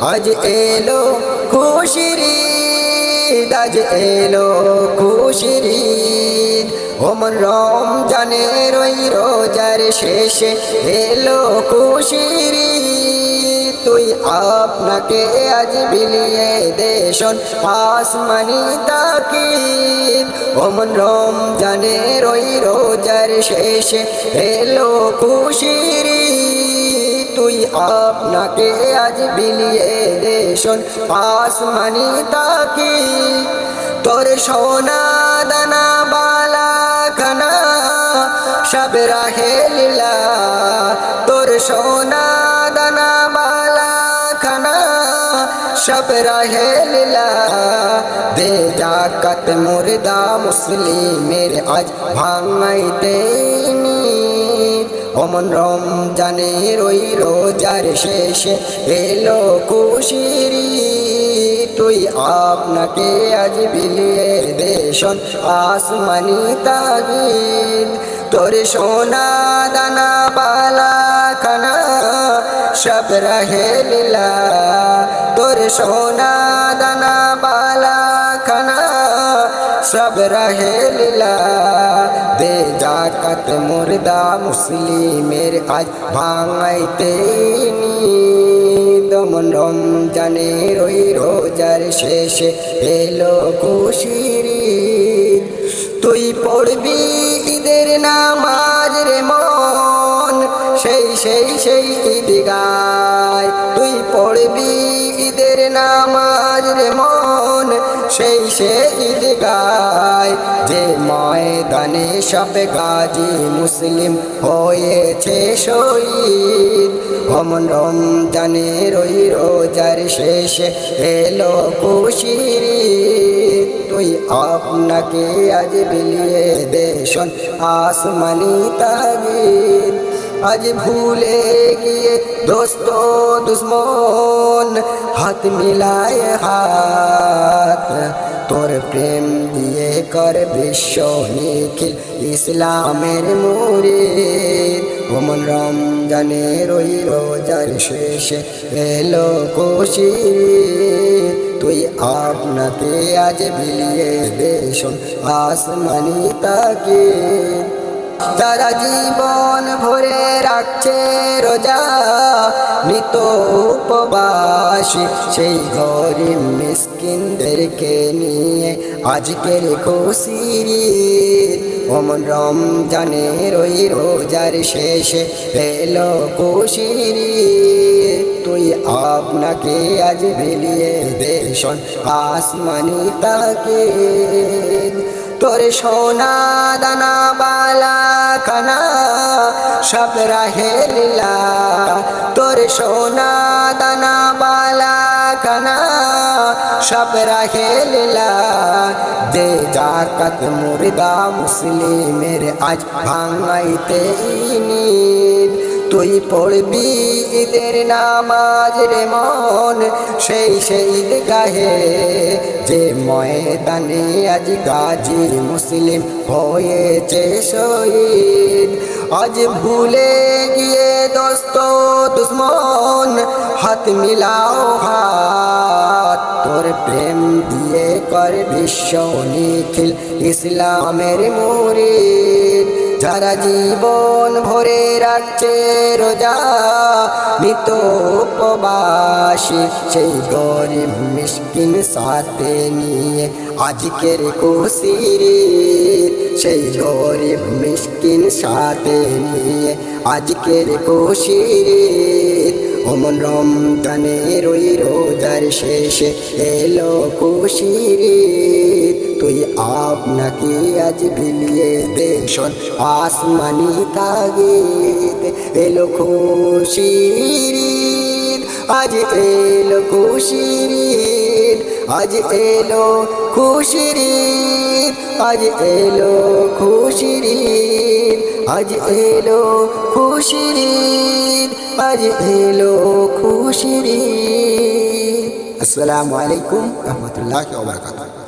আজ এলো খুশির ঈদ, আজ এলো খুশির ঈদ। ওমন রমজানের ওই রোজার শেষে এলো খুশির ঈদ। তুই আপনাকে আজ বিলিয়ে দেশন আসমানি তাকিদ। ওমন রমজানের ওই রোজার শেষে এলো খুশির ঈদ। তুই আপনাকে আজ বিলিয়ে দেশন আসমানি তাকিদ। তোর সোনা দানা বালা খানা সব রাহে লীলা। তোর সোনা দানা বালা খানা সব রাহে লীলা। দে জাকাত মুর্দা মুসলিমের আজ ভাঙাইতে নিদ। ওমন রমজানের ওই রোজার শেষে এলো খুশির ঈদ। তুই আপনাকে আজ বিলিয়ে দেশন আসমানি তাগিদ। তোর সোনা দানা বালা খানা সব রাহে লীলা। তোর সোনা দানা বালা খানা সব রাহে লীলা। দে জাকাত মুর্দা মুসলিমের আজ ভাঙাইতে নিদ। ওমন রমজানের ওই রোজার শেষে এলো খুশির ঈদ। তুই পড়বি ঈদের নামাজ রে মন, সেই ঈদগায়। তুই পড়বি ঈদের নামাজ রে মন, সেই ঈদগায়। যে ময়দানে সব গাজী মুসলিম হয়েছে শহীদ। ওমন রমজানের ওই রোজার শেষে এলো খুশির ঈদ। তুই আপনাকে আজ বিলিয়ে দেশন আসমানি তাগিদ। আজ ভুলে গিয়ে দোস্ত দুশ্মন হাত মিলায় হাত। তোর প্রেম দিয়ে কর বিশ্ব নিখিল ইসলামের মুরিদ। ওমন রমজানের ওই রোজার শেষে এলো খুশির ঈদ। তুই আপনাকে আজ বিলিয়ে দেশন আসমানি তাকিদ। তারা জীবন ভরে রাখছে রোজা নিত উপবাসী, সেই গরিব মিসকিনদেরকে নিয়ে আজকের খুশির ঈদ। ওমন রমজানের ওই রোজার শেষে এলো খুশির ঈদ। তুই আপনাকে আজ বিলিয়ে দেশন আসমানি তাকিদ। তোর সোনা দানা বালা খানা সব রাহে লীলা। তোর সোনা দানা বালা খানা সব রাহে লীলা। দে জাকাত মুর্দা মুসলিমের আজ ভাঙাইতে নিদ। তুই পড়বি ঈদের নামাজ রে মন, সেই ঈদগাহে। যে ময়দানে আজ গাজী মুসলিম হয়েছে শহীদ। আজ ভুলে গিয়ে দোস্ত দুশ্মন হাত মিলাও হাত। তোর প্রেম দিয়ে কর বিশ্ব নিখিল ইসলামের মুরিদ। যারা জীবন ভরে রাখছে রোজা নিত উপবাসী, সেই গরিব মিসকিন সাথে নিয়ে আজকের খুশির ঈদ। সেই গরিব মিসকিন সাথে নিয়ে আজকের খুশির ঈদ। ওমন রমজানের ওই রোজার শেষে এলো খুশির ঈদ। তুই আপনাকে আজ বিলিয়ে দেশন আসমানি তাগিদ। এলো খুশির ঈদ, আজ এলো খুশির ঈদ। আজ এলো খুশির ঈদ, আজ এলো খুশির ঈদ। আজ এলো খুশির ঈদ, আজ এলো খুশির ঈদ। আসসালামু আলাইকুম রহমতুল্লাহি ওয়া বারাকাতুহু।